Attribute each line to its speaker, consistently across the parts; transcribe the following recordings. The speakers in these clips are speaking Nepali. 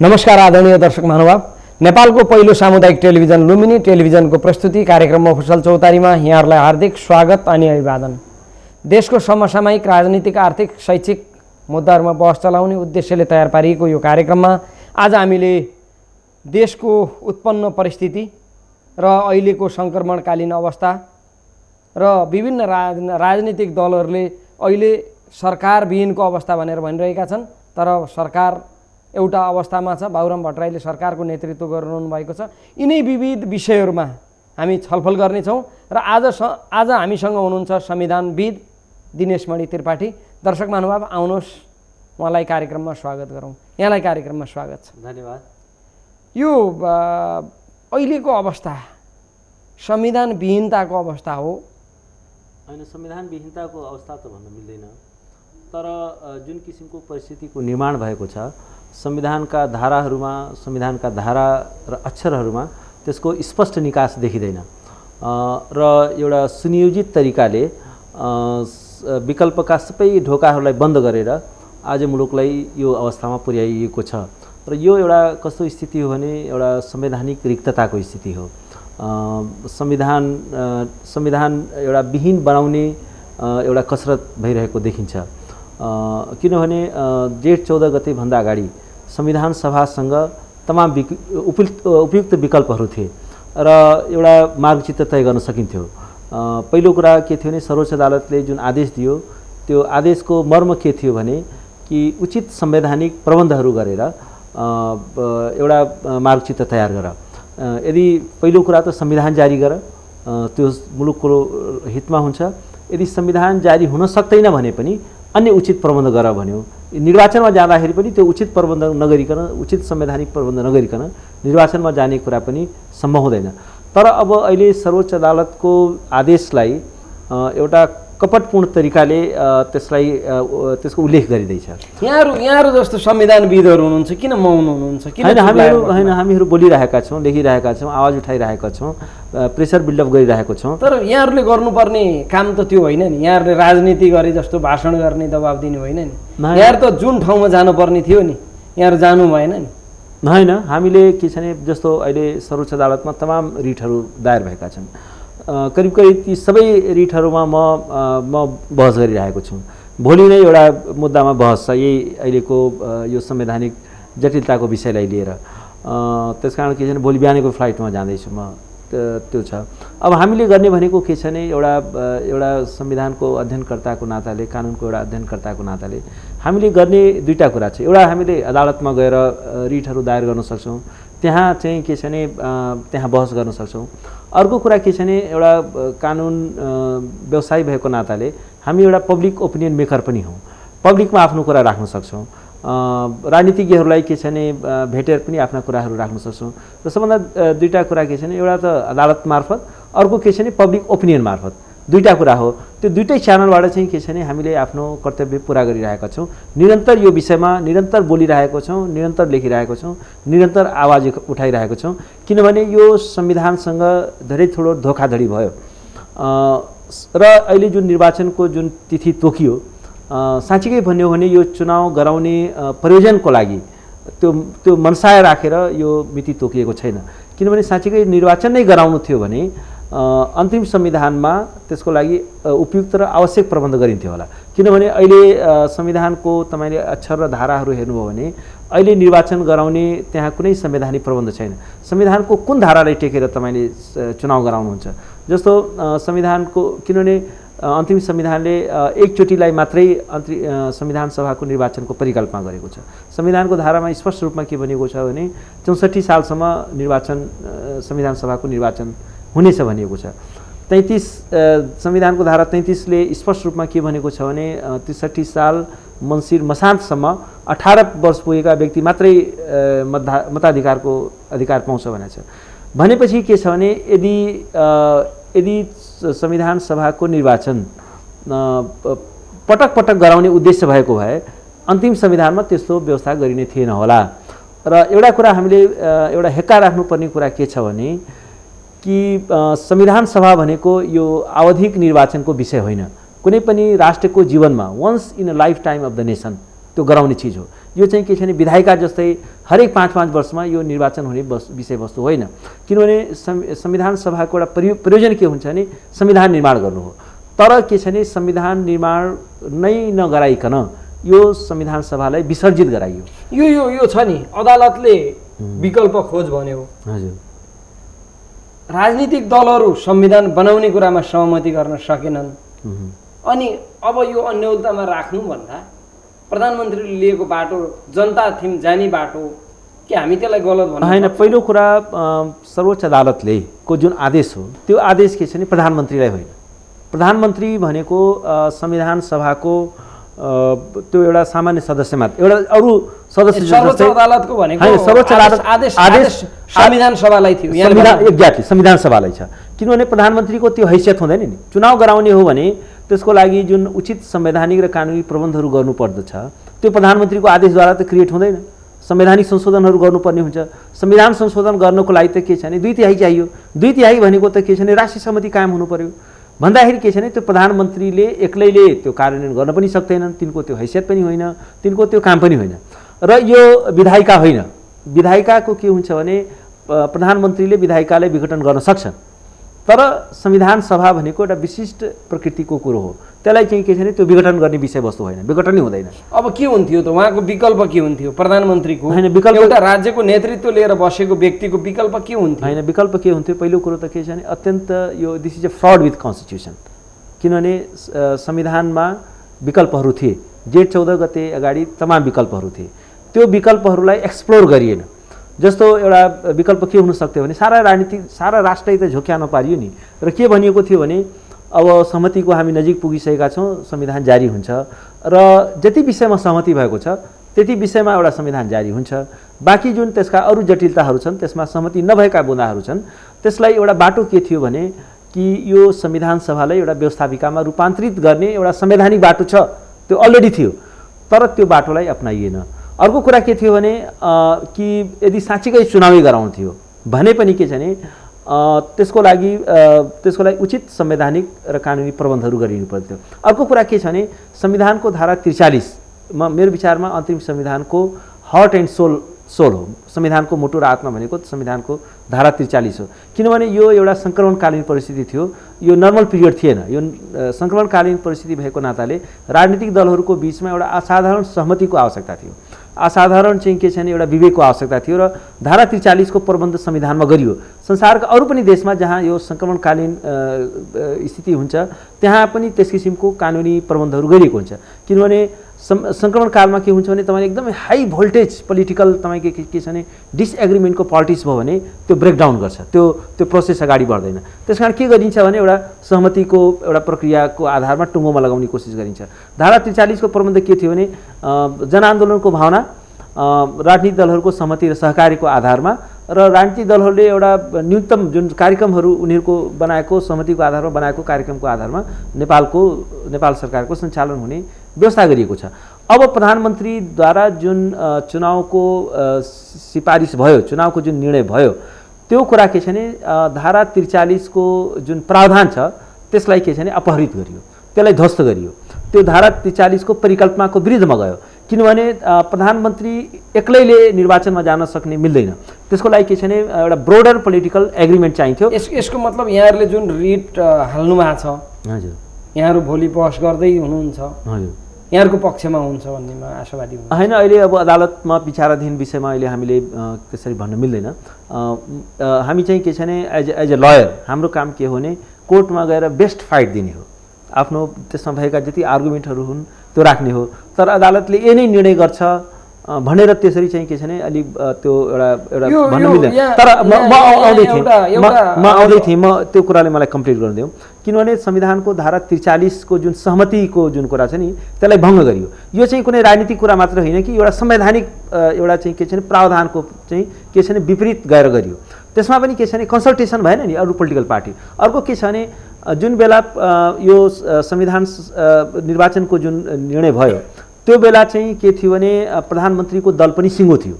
Speaker 1: नमस्कार आदरणीय दर्शक महानुभाव, नेपालको पहिलो सामुदायिक टेलिभिजन लुम्बिनी टेलिभिजनको प्रस्तुति कार्यक्रम मफसल चौतारीमा यहाँहरूलाई हार्दिक स्वागत अनि अभिवादन। देशको समसामयिक राजनीतिक आर्थिक शैक्षिक मुद्दाहरूमा बहस चलाउने उद्देश्यले तयार पारिएको यो कार्यक्रममा आज हामीले देशको उत्पन्न परिस्थिति र अहिलेको सङ्क्रमणकालीन अवस्था र विभिन्न राजनीतिक दलहरूले अहिले सरकारविहीनको अवस्था भनेर भनिरहेका छन्, तर सरकार एउटा अवस्थामा छ। बाबुराम भट्टराईले सरकारको नेतृत्व गर्नु भएको छ। यिनै विविध विषयहरूमा हामी छलफल गर्नेछौँ र आज हामीसँग हुनुहुन्छ संविधानविद दिनेशमणि त्रिपाठी। दर्शक महानुभाव, आउनुहोस् उहाँलाई कार्यक्रममा स्वागत गरौँ। यहाँलाई कार्यक्रममा स्वागत छ।
Speaker 2: धन्यवाद।
Speaker 1: यो अहिलेको अवस्था संविधानविहीनताको अवस्था हो
Speaker 2: होइन? संविधानविहीनताको अवस्था त भन्न मिल्दैन, तर जुन किसिमको परिस्थितिको निर्माण भएको छ संविधानका धाराहरूमा, संविधानका धारा र अक्षरहरूमा त्यसको स्पष्ट निकास देखिँदैन र एउटा सुनियोजित तरिकाले विकल्पका सबै ढोकाहरूलाई बन्द गरेर आज मुलुकलाई यो अवस्थामा पुर्याइएको छ। र यो एउटा कस्तो स्थिति हो भने एउटा संवैधानिक रिक्तताको स्थिति हो। संविधान एउटा विहीन बनाउने एउटा कसरत भइरहेको देखिन्छ। किनभने जेठ 14 गते भन्दा अगाडि संविधान सभासँग तमाम उपयुक्त विकल्पहरू थिए र एउटा मार्गचित्र तय गर्न सकिन्थ्यो। पहिलो कुरा के थियो भने सर्वोच्च अदालतले जुन आदेश दियो त्यो आदेशको मर्म के थियो भने कि उचित संवैधानिक प्रबन्धहरू गरेर एउटा मार्गचित्र तयार गर। यदि पहिलो कुरा त संविधान जारी गर, त्यो मुलुकको हितमा हुन्छ। यदि संविधान जारी हुन सक्दैन भने पनि अन्य उचित प्रबन्ध गर भन्यो। निर्वाचनमा जाँदाखेरि पनि त्यो उचित प्रबन्ध नगरिकन, उचित संवैधानिक प्रबन्ध नगरिकन निर्वाचनमा जाने कुरा पनि सम्भव हुँदैन। तर अब अहिले सर्वोच्च अदालतको आदेशलाई एउटा कपटपूर्ण तरिकाले त्यसको उल्लेख गरिँदैछ।
Speaker 1: यहाँहरू जस्तो संविधानविदहरू हुनुहुन्छ, किन मौन हुनुहुन्छ?
Speaker 2: हामीहरू बोलिरहेका छौँ, लेखिरहेका छौँ, आवाज उठाइरहेका छौँ, प्रेसर बिल्डअप गरिरहेको छौँ।
Speaker 1: तर यहाँहरूले गर्नुपर्ने काम त त्यो होइन नि। यहाँहरूले राजनीति गरे जस्तो भाषण गर्ने दबाब दिने होइन नि। यहाँहरू त जुन ठाउँमा जानुपर्ने थियो नि, यहाँहरू जानु भएन नि।
Speaker 2: होइन, हामीले के छ भने जस्तो अहिले सर्वोच्च अदालतमा तमाम रिटहरू दायर भएका छन्। करिब ती सबै रिटहरूमा म बहस गरिरहेको छु। भोलि नै एउटा मुद्दामा बहस छ, यही अहिलेको यो संवैधानिक जटिलताको विषयलाई लिएर। त्यसकारण के छ भने भोलि बिहानको फ्लाइटमा जाँदैछु म। त्यो छ। अब हामीले गर्ने भनेको के छ भने एउटा संविधानको अध्ययनकर्ताको नाताले, कानुनको एउटा अध्ययनकर्ताको नाताले हामीले गर्ने दुईवटा कुरा छ। एउटा, हामीले अदालतमा गएर रिटहरू दायर गर्न सक्छौँ, त्यहाँ चाहिँ के छ भने त्यहाँ बहस गर्न सक्छौँ। अर्को कुरा के छ भने एउटा कानुन व्यवसायी भएको नाताले हामी एउटा पब्लिक ओपिनियन मेकर पनि हौँ। पब्लिकमा आफ्नो कुरा राख्न सक्छौँ। राजनीतिज्ञहरूलाई के छ भने भेटेर पनि आफ्ना कुराहरू राख्न सक्छौँ। र सबभन्दा दुईवटा कुरा के छ भने एउटा त अदालत मार्फत, अर्को के छ भने पब्लिक ओपिनियन मार्फत। दुईवटा कुरा हो। त्यो दुईटै च्यानलबाट चाहिँ के छ भने हामीले आफ्नो कर्तव्य पुरा गरिरहेका छौँ। निरन्तर यो विषयमा निरन्तर बोलिरहेको छौँ, निरन्तर लेखिरहेको छौँ, निरन्तर आवाज उठाइरहेको छौँ। किनभने यो संविधानसँग धेरै ठुलो धोखाधडी भयो र अहिले जुन निर्वाचनको जुन तिथि तोकियो, साँच्चीकै भन्यो भने यो चुनाव गराउने प्रयोजनको लागि त्यो मनसाय राखेर यो मिति तोकिएको छैन। किनभने साँच्चीकै निर्वाचन नै गराउनु थियो भने अन्तिम संविधानमा त्यसको लागि उपयुक्त र आवश्यक प्रबन्ध गरिन्थ्यो होला। किनभने अहिले संविधानको तपाईँले अक्षर र धाराहरू हेर्नुभयो भने अहिले निर्वाचन गराउने त्यहाँ कुनै संवैधानिक प्रबन्ध छैन। संविधानको कुन धारालाई टेकेर तपाईँले चुनाव गराउनुहुन्छ? जस्तो संविधानको, किनभने अन्तिम संविधानले एकचोटिलाई मात्रै संविधान सभाको निर्वाचनको परिकल्पना गरेको छ। संविधानको धारामा स्पष्ट रूपमा के भनेको छ भने 64 सालसम्म संविधान सभाको निर्वाचन हुनेछ भनिएको छ। 33 संविधानको धारा 33ले स्पष्ट रूपमा के भनेको छ भने 63 साल मन्सिर मसान्तसम्म 18 वर्ष पुगेका व्यक्ति मात्रै मताधिकारको अधिकार पाउँछ भनेको छ। भनेपछि के छ भने यदि संविधान सभाको निर्वाचन पटक पटक गराउने उद्देश्य भएको भए अन्तिम संविधानमा त्यस्तो व्यवस्था गरिने थिएन होला। र एउटा कुरा हामीले एउटा हेक्का राख्नुपर्ने कुरा के छ भने कि संविधान सभा भनेको यो आवधिक निर्वाचनको विषय होइन। कुनै पनि राष्ट्रको जीवनमा once in a life time of the nation त्यो गराउने चिज हो। यो चाहिँ के छ भने विधायिका जस्तै हरेक 5-5 वर्षमा यो निर्वाचन हुने विषयवस्तु होइन। किनभने संविधान सभाको एउटा प्रयोजन के हुन्छ भने संविधान निर्माण गर्नु हो। तर के छ भने संविधान निर्माण नै नगराइकन यो संविधान सभालाई विसर्जित गराइयो।
Speaker 1: यो छ नि, अदालतले विकल्प खोज भन्यो।
Speaker 2: हजुर,
Speaker 1: राजनीतिक दलहरू संविधान बनाउने कुरामा सहमति गर्न सकेनन्। अनि अब यो अन्यलतामा राख्नु भन्दा प्रधानमन्त्रीले लिएको बाटो जनता थिम जाने बाटो के हामी त्यसलाई गलत भन्नु
Speaker 2: होइन? पहिलो कुरा सर्वोच्च अदालतले को जुन आदेश हो त्यो आदेश के छ भने प्रधानमन्त्रीलाई होइन। प्रधानमन्त्री भनेको संविधान सभाको त्यो एउटा सामान्य सदस्य मात्र, एउटा अरू सदस्य
Speaker 1: सर्वोच्च अदालतको भनेको
Speaker 2: होइन, सर्वोच्च अदालत
Speaker 1: आदेश संविधान सभालाई थियो,
Speaker 2: एक्ज्याक्टली संविधान सभालाई छ। किनभने प्रधानमन्त्रीको त्यो हैसियत हुँदैन नि। चुनाव गराउने हो भने त्यसको लागि जुन उचित संवैधानिक र कानुनी प्रबन्धहरू गर्नुपर्दछ त्यो प्रधानमन्त्रीको आदेशद्वारा त क्रिएट हुँदैन। संवैधानिक संशोधनहरू गर्नुपर्ने हुन्छ। संविधान संशोधन गर्नको लागि त के छ भने 2/3 चाहियो। 2/3 भनेको त के छ भने राष्ट्रिय सहमति कायम हुनु पर्यो। भन्दाखेरि के छ भने त्यो प्रधानमन्त्रीले एक्लैले त्यो कार्यान्वयन गर्न पनि सक्दैनन्, तिनको त्यो हैसियत पनि होइन, तिनको त्यो काम पनि होइन। र यो विधायिका होइन। विधायिकाको के हुन्छ भने प्रधानमन्त्रीले विधायिकालाई विघटन गर्न सक्छन्, तर संविधान सभा भनेको एउटा विशिष्ट प्रकृतिको कुरो हो। त्यसलाई चाहिँ के छ भने त्यो विघटन गर्ने विषयवस्तु होइन, विघटन नै हुँदैन।
Speaker 1: अब के हुन्थ्यो त उहाँको विकल्प के हुन्थ्यो? प्रधानमन्त्रीको
Speaker 2: होइन, विकल्प
Speaker 1: एउटा राज्यको नेतृत्व लिएर बसेको व्यक्तिको विकल्प के हुन्थ्यो?
Speaker 2: होइन, विकल्प के हुन्थ्यो? पहिलो कुरो त के छ भने अत्यन्त यो this is a fraud with constitution. किनभने संविधानमा विकल्पहरू थिए। जेठ 14 गते अगाडि तमाम विकल्पहरू थिए। त्यो विकल्पहरूलाई एक्सप्लोर गरिएन। जस्तो एउटा विकल्प के हुन सक्थ्यो भने सारा राष्ट्रै त झोक्या नपारियो नि। र के भनिएको थियो भने अब सहमतिको हामी नजिक पुगिसकेका छौँ, संविधान जारी हुन्छ र जति विषयमा सहमति भएको छ त्यति विषयमा एउटा संविधान जारी हुन्छ। बाँकी जुन त्यसका अरू जटिलताहरू छन्, त्यसमा सहमति नभएका बुँदाहरू छन्, त्यसलाई एउटा बाटो के थियो भने कि यो संविधान सभालाई एउटा व्यवस्थापिकामा रूपान्तरित गर्ने एउटा संवैधानिक बाटो छ, त्यो अलरेडी थियो, तर त्यो बाटोलाई अपनाइएन। अर्को कुरा के थियो भने कि यदि साँच्चीकै चुनावै गराउनु थियो भने पनि के छ भने त्यसको लागि उचित संवैधानिक र कानुनी प्रबन्धहरू गरिनु पर्थ्यो। अर्को कुरा के छ भने संविधानको धारा 43 मेरो विचारमा अन्तिम संविधानको हार्ट एन्ड सोल हो। संविधानको मुटु र आत्मा भनेको संविधानको धारा 43 हो। किनभने यो एउटा सङ्क्रमणकालीन परिस्थिति थियो, यो नर्मल पिरियड थिएन। यो सङ्क्रमणकालीन परिस्थिति भएको नाताले राजनीतिक दलहरूको बिचमा एउटा असाधारण सहमतिको आवश्यकता थियो। असाधारण चाहिँ के छ भने एउटा विवेकको आवश्यकता थियो र धारा 43 को प्रबन्ध संविधानमा गरियो। संसारका अरू पनि देशमा जहाँ यो सङ्क्रमणकालीन स्थिति हुन्छ त्यहाँ पनि त्यस किसिमको कानुनी प्रबन्धहरू गरिएको हुन्छ। किनभने सङ्क्रमणकालमा के हुन्छ भने तपाईँले एकदमै हाई भोल्टेज पोलिटिकल तपाईँको के छ भने डिसएग्रिमेन्टको पोलिटिक्स भयो भने त्यो ब्रेकडाउन गर्छ, त्यो प्रोसेस अगाडि बढ्दैन। त्यस कारण के गरिन्छ भने एउटा सहमतिको एउटा प्रक्रियाको आधारमा टुङ्गोमा लगाउने कोसिस गरिन्छ। धारा 43 को प्रबन्ध के थियो भने जनआन्दोलनको भावना, राजनीतिक दलहरूको सहमति र सहकारीको आधारमा र राजनीतिक दलहरूले एउटा न्यूनतम जुन कार्यक्रमहरू उनीहरूको बनाएको सहमतिको आधारमा बनाएको कार्यक्रमको आधारमा नेपाल सरकारको सञ्चालन हुने व्यवस्था गरिएको छ। अब प्रधानमन्त्रीद्वारा जुन चुनावको सिफारिस भयो, चुनावको जुन निर्णय भयो, त्यो कुरा के छ भने धारा 43 को जुन प्रावधान छ त्यसलाई के छ भने अपहरित गरियो, त्यसलाई ध्वस्त गरियो। त्यो धारा 43 को परिकल्पनाको विरुद्धमा गयो। किनभने प्रधानमन्त्री एक्लैले निर्वाचनमा जान सक्ने मिल्दैन। त्यसको लागि के छ भने एउटा ब्रोडर पोलिटिकल एग्रिमेन्ट चाहिन्थ्यो।
Speaker 1: यसको मतलब यहाँहरूले जुन रिट हाल्नु भएको छ,
Speaker 2: हजुर,
Speaker 1: यहाँहरू भोलि बहस गर्दै हुनुहुन्छ,
Speaker 2: हजुर,
Speaker 1: यहाँहरूको पक्षमा हुन्छ भन्नेमा आशावादी हुनुहुन्छ?
Speaker 2: होइन, अहिले अब अदालतमा विचाराधीन विषयमा अहिले हामीले त्यसरी भन्न मिल्दैन। हामी चाहिँ के छ भने एज ए लयर हाम्रो काम के हो भने कोर्टमा गएर बेस्ट फाइट दिने हो, आफ्नो त्यसमा भएका जति आर्गुमेन्टहरू हुन् त्यो राख्ने हो। तर अदालतले यही नै निर्णय गर्छ भनेर त्यसरी चाहिँ के छ भने अलिक त्यो एउटा भन्न मिल्दैन। तर म आउँदै थिएँ, म त्यो कुराले मलाई कम्प्लिट गर्न दिउँ। किनभने संविधानको धारा 43 को जुन सहमतिको जुन कुरा छ नि त्यसलाई भङ्ग गरियो। यो चाहिँ कुनै राजनीतिक कुरा मात्र होइन कि एउटा संवैधानिक एउटा चाहिँ के छ भने प्रावधानको चाहिँ के छ भने विपरीत गएर गरियो। त्यसमा पनि के छ भने कन्सल्टेसन भएन नि अरू पोलिटिकल पार्टी। अर्को के छ भने जुन बेला यो संविधान निर्वाचनको जुन निर्णय भयो त्यो बेला चाहिँ के थियो भने प्रधानमन्त्रीको दल पनि सिङ्गो थियो।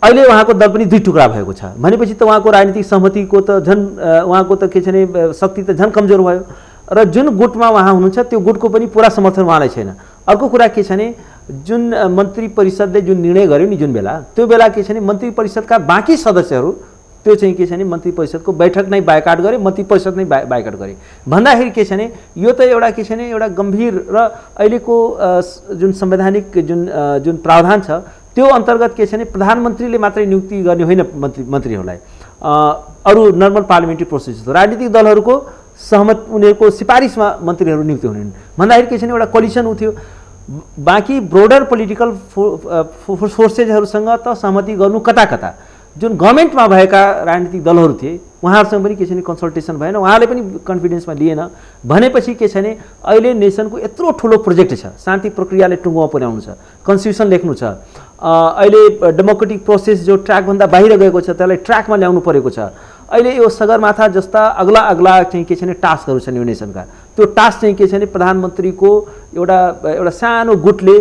Speaker 2: अहिले उहाँको दल पनि 2 टुक्रा भएको छ भनेपछि त उहाँको राजनीतिक सहमतिको त झन् उहाँको त के छ भने शक्ति त झन् कमजोर भयो र जुन गुटमा उहाँ हुनुहुन्छ त्यो गुटको पनि पुरा समर्थन उहाँलाई छैन। अर्को कुरा के छ भने जुन मन्त्री परिषदले जुन निर्णय गर्यो नि जुन बेला, त्यो बेला के छ भने मन्त्री परिषदका बाँकी सदस्यहरू त्यो चाहिँ के छ भने मन्त्री परिषदको बैठक नै बाइकाट गरे, मन्त्री परिषद नै बाइकाट गरे भन्दाखेरि के छ भने यो त एउटा के छ भने एउटा गम्भीर र अहिलेको जुन संवैधानिक जुन प्रावधान छ त्यो अन्तर्गत के छ भने प्रधानमन्त्रीले मात्रै नियुक्ति गर्ने होइन मन्त्रीहरूलाई, अरू नर्मल पार्लियामेन्ट्री प्रोसेस हो, राजनीतिक दलहरूको सहमत उनीहरूको सिफारिसमा मन्त्रीहरू नियुक्ति हुने भन्दाखेरि के छ भने एउटा कोलिसन उठ्यो। बाँकी ब्रोडर पोलिटिकल फोर्सेसहरूसँग त सहमति गर्नु कता कता, जुन गभर्मेन्टमा भएका राजनीतिक दलहरू थिए उहाँहरूसँग पनि के छ भने कन्सल्टेसन भएन, उहाँले पनि कन्फिडेन्समा लिएन। भनेपछि के छ भने अहिले नेसनको यत्रो ठुलो प्रोजेक्ट छ, शान्ति प्रक्रियाले टुङ्गोमा पुर्याउनु छ, कन्स्टिट्युसन लेख्नु छ, अहिले डेमोक्रेटिक प्रोसेस जो ट्र्याकभन्दा बाहिर गएको छ त्यसलाई ट्र्याकमा ल्याउनु परेको छ। अहिले यो सगरमाथा जस्ता अग्ला अग्ला चाहिँ के छ भने टास्कहरू छन् यो नेसनका, त्यो टास्क चाहिँ के छ भने प्रधानमन्त्रीको एउटा सानो गुटले,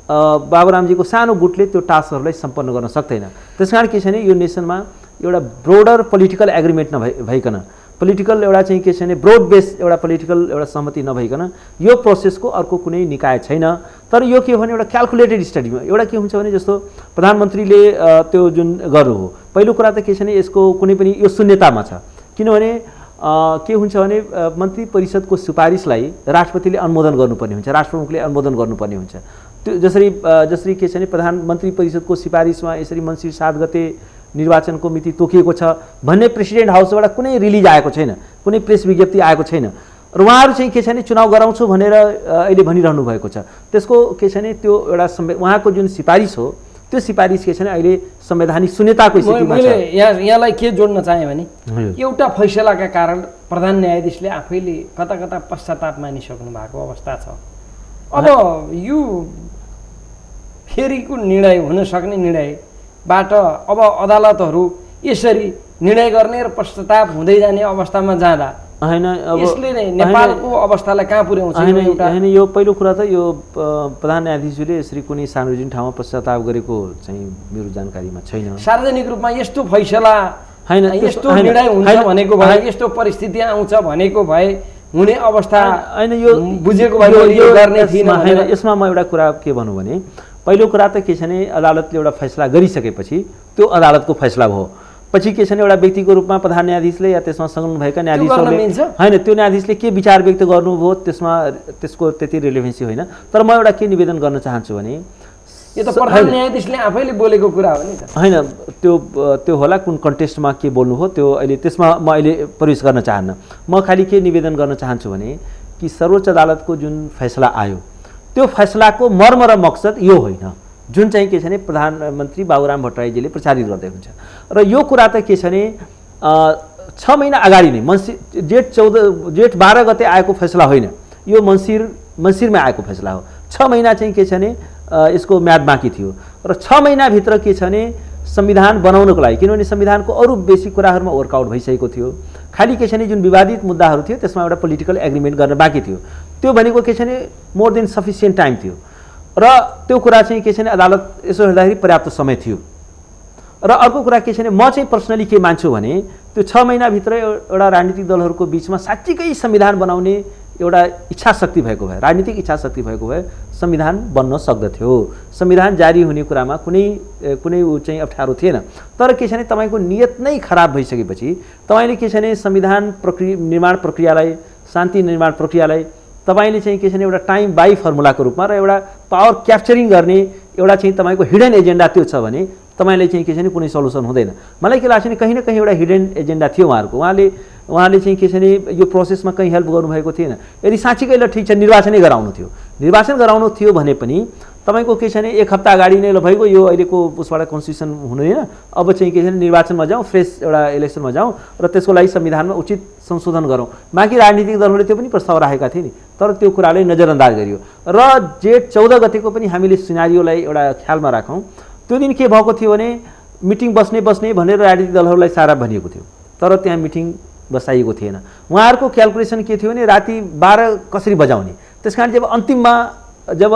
Speaker 2: बाबुरामजीको सानो गुटले त्यो टास्कहरूलाई सम्पन्न गर्न सक्दैन। त्यसकारण के छ भने यो नेसनमा एउटा ब्रोडर पोलिटिकल एग्रिमेन्ट नभइकन, पोलिटिकल एउटा चाहिँ के छ भने ब्रोड बेस एउटा पोलिटिकल एउटा सहमति नभइकन यो प्रोसेसको अर्को कुनै निकाय छैन। तर यो के भने एउटा क्यालकुलेटेड स्टडीमा एउटा के हुन्छ भने जस्तो प्रधानमन्त्रीले त्यो जुन गर्नु हो, पहिलो कुरा त के छ भने यसको कुनै पनि यो शून्यतामा छ, किनभने के हुन्छ भने मन्त्री परिषदको सिफारिसलाई राष्ट्रपतिले अनुमोदन गर्नुपर्ने हुन्छ, राष्ट्रप्रमुखले अनुमोदन गर्नुपर्ने हुन्छ। त्यो जसरी के छ भने प्रधानमन्त्री परिषदको सिफारिसमा यसरी मङ्सिर 7 गते निर्वाचनको मिति तोकिएको छ भन्ने प्रेसिडेन्ट हाउसबाट कुनै रिलिज आएको छैन, कुनै प्रेस विज्ञप्ति आएको छैन र उहाँहरू चाहिँ के छ भने चुनाव गराउँछु भनेर अहिले भनिरहनु भएको छ। त्यसको के छ भने त्यो एउटा उहाँको जुन सिफारिस हो त्यो सिफारिस के छ भने अहिले संवैधानिक शून्यताको स्थितिमा छ।
Speaker 1: यहाँलाई के जोड्न चाहे भने एउटा फैसलाका कारण प्रधान न्यायाधीशले आफैले कता कता पश्चाताप मानिसक्नु भएको अवस्था छ। अब यो फेरिको निर्णय हुन सक्ने निर्णयबाट अब अदालतहरू यसरी निर्णय गर्ने र पश्चाताप हुँदै जाने अवस्थामा जाँदा
Speaker 2: हैन, अब
Speaker 1: यसले नै नेपालको अवस्थालाई कहाँ पुर्याउँछ?
Speaker 2: हैन, यो पहिलो कुरा त यो प्रधान न्यायाधीशले यसरी कुनै सार्वजनिक ठाउँमा पश्चाताप गरेको चाहिँ मेरो जानकारीमा छैन।
Speaker 1: सार्वजनिक रूपमा यस्तो फैसला
Speaker 2: हैन,
Speaker 1: यस्तो निर्णय हुन्छ भनेको भए, यस्तो परिस्थिति आउँछ भनेको भए हुने अवस्था
Speaker 2: हैन, यो
Speaker 1: बुझेको भए यो गर्ने थिएन।
Speaker 2: हैन, यसमा म एउटा कुरा के भनौँ भने पहिलो कुरा त के छ भने अदालतले एउटा फैसला गरिसकेपछि त्यो अदालतको फैसला भयो, पछि के छ भने एउटा व्यक्तिको रूपमा प्रधान न्यायाधीशले या त्यसमा संलग्न भएका न्यायाधीशहरूले हैन त्यो न्यायाधीशले के विचार व्यक्त गर्नुभयो त्यसको त्यति रिलेभेन्सी होइन। तर म एउटा के निवेदन गर्न चाहन्छु भने
Speaker 1: यो त प्रधान न्यायाधीशले आफैले बोलेको कुरा हो नि त।
Speaker 2: हैन, त्यो होला कुन कन्टेस्टमा के बोल्नु हो त्यो अहिले त्यसमा म अहिले प्रवेश गर्न चाहन्न। म खालि के निवेदन गर्न चाहन्छु भने कि सर्वोच्च अदालतको जुन फैसला आयो त्यो फैसलाको मर्म र मकसद यो होइन जुन चाहिँ के छ भने प्रधानमन्त्री बाबुराम भट्टराईजीले प्रचारित गर्दै हुन्छ। र यो कुरा त के छ भने 6 महिना अगाडि नै जेठ 12 गते आएको फैसला होइन, यो मङ्सिरमा आएको फैसला हो। 6 महिना चाहिँ के छ भने यसको म्याद बाँकी थियो र 6 महिनाभित्र के छ भने संविधान बनाउनको लागि, किनभने संविधानको अरू बेसिक कुराहरूमा वर्कआउट भइसकेको थियो, खालि के छ भने जुन विवादित मुद्दाहरू थियो त्यसमा एउटा पोलिटिकल एग्रिमेन्ट गर्न बाँकी थियो, त्यो भनेको के छ भने मोर देन सफिसियन्ट टाइम थियो र त्यो कुरा चाहिँ के छ भने अदालत यसो हेर्दाखेरि पर्याप्त समय थियो। र अर्को कुरा के छ भने म चाहिँ पर्सनली के मान्छु भने त्यो 6 महिनाभित्र एउटा राजनीतिक दलहरूको बिचमा साँच्चीकै संविधान बनाउने एउटा इच्छा शक्ति भएको भए, राजनीतिक इच्छा शक्ति भएको भए संविधान बन्न सक्दथ्यो, संविधान जारी हुने कुरामा कुनै चाहिँ अप्ठ्यारो थिएन। तर के छ भने तपाईँको नियत नै खराब भइसकेपछि तपाईँले के छ भने संविधान निर्माण प्रक्रियालाई, शान्ति निर्माण प्रक्रियालाई तपाईँले चाहिँ के छ भने एउटा टाइम बाई फर्मुलाको रूपमा र एउटा पावर क्याप्चरिङ गर्ने एउटा चाहिँ तपाईँको हिडन एजेन्डा त्यो छ भने तपाईँले चाहिँ के छ भने कुनै सल्युसन हुँदैन। मलाई के लाग्छ भने कहीँ न कहीँ एउटा हिडन एजेन्डा थियो उहाँहरूको, उहाँले चाहिँ के छ भने यो प्रोसेसमा कहीँ हेल्प गर्नुभएको थिएन। यदि साँच्चीकै ल ठिक छ निर्वाचनै गराउनु थियो भने पनि तपाईँको के छ भने 1 हप्ता अगाडि नै ल भइगयो यो अहिलेको उसबाट कन्स्टिट्युसन हुँदैन, अब चाहिँ के छ भने निर्वाचनमा जाउँ, फ्रेस एउटा इलेक्सनमा जाउँ र त्यसको लागि संविधानमा उचित संशोधन गरौँ। बाँकी राजनीतिक दलहरूले त्यो पनि प्रस्ताव राखेका थिए नि, तर त्यो कुरालाई नजरअन्दाज गरियो। र जेठ 14 गतेको पनि हामीले सिनारियोलाई एउटा ख्यालमा राखौँ, त्यो दिन के भएको थियो भने मिटिङ बस्ने भनेर राजनीतिक दलहरूलाई सारा भनिएको थियो, तर त्यहाँ मिटिङ बसाइएको थिएन। उहाँहरूको क्यालकुलेसन के थियो भने राति 12 कसरी बजाउने, त्यसकारण जब अन्तिममा जब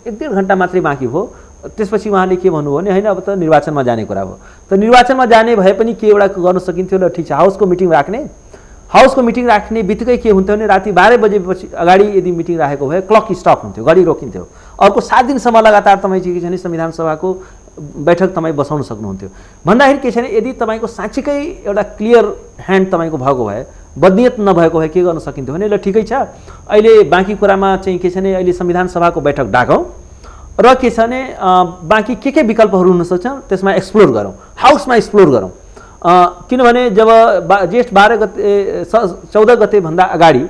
Speaker 2: 1-1.5 घन्टा मात्रै बाँकी भयो त्यसपछि उहाँले के भन्नुभयो भने हैन अब त निर्वाचनमा जाने कुरा भयो। त निर्वाचनमा जाने भए पनि के एउटा गर्न सकिन्थ्यो ल ठिक छ, हाउसको मिटिङ राख्ने बित्तिकै के हुन्थ्यो भने राति 12 बजेपछि अगाडि यदि मिटिङ राखेको भए क्लक स्टप हुन्थ्यो, घडी रोकिन्थ्यो। अर्को 7 दिनसम्म लगातार तपाईँ चाहिँ के छ भने संविधान सभाको बैठक तपाईँ बसाउन सक्नुहुन्थ्यो भन्दाखेरि के छ भने यदि तपाईँको साँच्चीकै एउटा क्लियर ह्यान्ड तपाईँको भएको भए बदनियत नभएको भए के गर्न सकिन्थ्यो भने ल ठिकै छ अहिले बाँकी कुरामा चाहिँ के छ भने अहिले संविधान सभाको बैठक डाकौँ र के छ भने बाँकी के विकल्पहरू हुनसक्छ त्यसमा एक्सप्लोर गरौँ, हाउसमा एक्सप्लोर गरौँ। किनभने जब जेठ 12 गते 14 गतेभन्दा अगाडि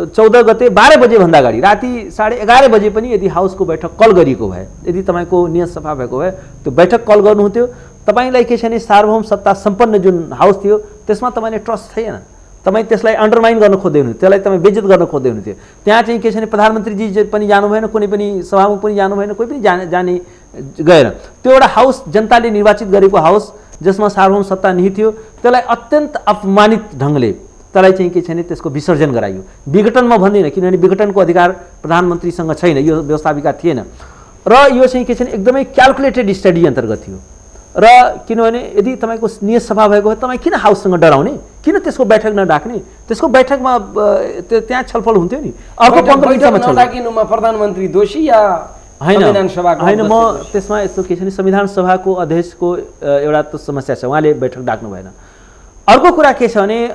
Speaker 2: 14 गते 12 बजेभन्दा अगाडि राति 11:30 बजे पनि यदि हाउसको बैठक कल गरिएको भए, यदि तपाईँको नियत सफा भएको भए त्यो बैठक कल गर्नुहुन्थ्यो। तपाईँलाई के छ भने सार्वभौम सत्ता सम्पन्न जुन हाउस थियो त्यसमा तपाईँले ट्रस्ट थिएन, तपाईँ त्यसलाई अन्डरमाइन गर्न खोज्दै हुनुहुन्थ्यो, त्यसलाई तपाईँ बेइज्जत गर्न खोज्दै हुनुहुन्थ्यो। त्यहाँ चाहिँ के छ भने प्रधानमन्त्रीजी पनि जानु भएन, कुनै पनि सभामुख पनि जानु भएन, कोही पनि जाने गएन। त्यो एउटा हाउस जनताले निर्वाचित गरेको हाउस जसमा सार्वभौम सत्ता निहित थियो त्यसलाई अत्यन्त अपमानित ढङ्गले त्यसलाई चाहिँ के छ भने त्यसको विसर्जन गराइयो। विघटन म भन्दिनँ किनभने विघटनको अधिकार प्रधानमन्त्रीसँग छैन, यो व्यवस्थापिका थिएन र यो चाहिँ के छ भने एकदमै क्यालकुलेटेड स्टडी अन्तर्गत थियो। र किनभने यदि तपाईँको नियत सभा भएको भए तपाईँ किन हाउससँग डराउने, किन त्यसको बैठक नडाक्ने, त्यसको बैठकमा त्यहाँ छलफल हुन्थ्यो नि। अर्को 15 मिनेटमा
Speaker 1: नडाकिनुमा प्रधानमन्त्री दोषी या संविधान सभाको
Speaker 2: होइन, म त्यसमा यस्तो के छ भने संविधान सभाको अध्यक्षको एउटा त समस्या छ, उहाँले बैठक डाक्नु भएन। अर्को कुरा के छ भने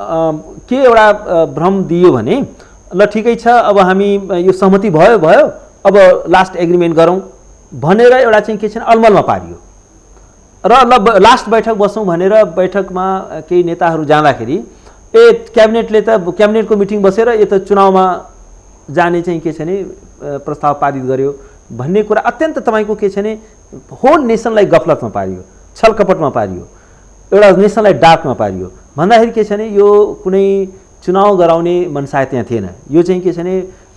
Speaker 2: के एउटा भ्रम दियो भने ल ठिकै छ अब हामी यो सहमति भयो अब लास्ट एग्रिमेन्ट गरौँ भनेर एउटा चाहिँ के छ भने अलमलमा पारियो र ल लास्ट बैठक बसौँ भनेर बैठकमा केही नेताहरू जाँदाखेरि क्याबिनेटले त क्याबिनेटको मिटिङ बसेर यो त चुनावमा जाने चाहिँ के छ भने प्रस्ताव पारित गर्यो भन्ने कुरा अत्यन्त तपाईँको के छ भने होल नेसनलाई गफलतमा पारियो, छलकपटमा पारियो, एउटा नेसनलाई डार्कमा पारियो। भन्दाखेरि के छ भने यो कुनै चुनाव गराउने मनसाय त्यहाँ थिएन। यो चाहिँ के छ भने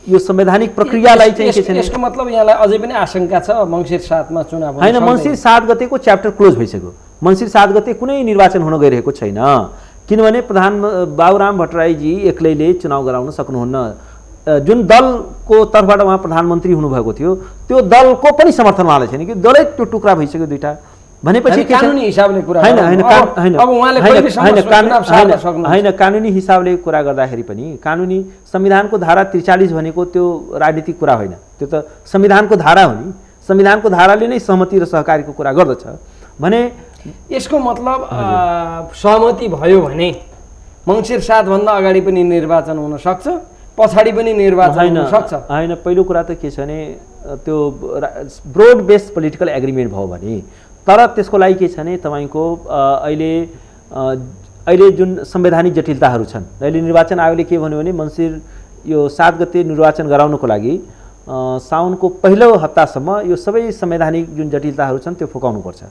Speaker 2: यो संवैधानिक प्रक्रियालाई चाहिँ के छ भने
Speaker 1: यसको मतलब यहाँलाई अझै पनि आशंका छ मङ्सिर 7 मा चुनाव
Speaker 2: होइन, मङ्सिर 7 गतेको च्याप्टर क्लोज भइसक्यो। मङ्सिर 7 गते कुनै निर्वाचन हुन गइरहेको छैन किनभने बाबुराम भट्टराईजी एक्लैले चुनाव गराउन सक्नुहुन्न। जुन दलको तर्फबाट उहाँ प्रधानमन्त्री हुनुभएको थियो त्यो दलको पनि समर्थन उहाँलाई छैन कि दलै त्यो टुक्रा भइसक्यो दुईटा भनेपछि
Speaker 1: कानुनी हिसाबले कुरा
Speaker 2: होइन कानुनी हिसाबले कुरा गर्दाखेरि पनि कानुनी संविधानको धारा 43 भनेको त्यो राजनीतिक कुरा होइन, त्यो त संविधानको धारा हो नि। संविधानको धाराले नै सहमति र सहकारीको कुरा गर्दछ भने
Speaker 1: यसको मतलब सहमति भयो भने मङ्सिर 7 भन्दा अगाडि पनि निर्वाचन हुन सक्छ, पछाडि पनि निर्वाचन हुन सक्छ।
Speaker 2: होइन, पहिलो कुरा त के छ भने त्यो ब्रोड बेस्ड पोलिटिकल एग्रिमेन्ट भयो भने, तर त्यसको लागि के छ भने तपाईँको अहिले जुन संवैधानिक जटिलताहरू छन्, अहिले निर्वाचन आयोगले के भन्यो भने मङ्सिर यो 7 गते निर्वाचन गराउनको लागि साउनको पहिलो हप्तासम्म यो सबै संवैधानिक जुन जटिलताहरू छन् त्यो फुकाउनुपर्छ।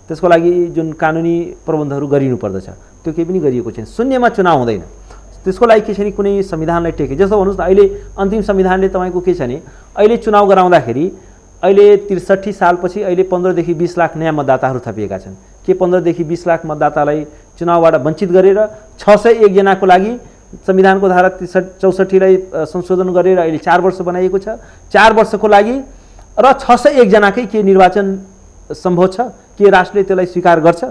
Speaker 2: त्यसको लागि जुन कानुनी प्रबन्धहरू गरिनु पर्दछ त्यो केही पनि गरिएको छैन। शून्यमा चुनाव हुँदैन, त्यसको लागि के छ भने कुनै संविधानलाई टेके जस्तो भन्नुहोस् न, अहिले अन्तिम संविधानले तपाईँको के छ भने अहिले चुनाव गराउँदाखेरि अहिले 63 सालपछि अहिले 15 देखि 20 लाख नयाँ मतदाताहरू थपिएका छन्। के 15 देखि 20 लाख मतदातालाई चुनावबाट वञ्चित गरेर 601 जनाको लागि संविधानको धारा 64 लाई संशोधन गरेर अहिले 4 वर्ष बनाइएको छ। 4 वर्षको लागि र 601 जनाकै के निर्वाचन सम्भव छ, के राष्ट्रले त्यसलाई स्वीकार गर्छ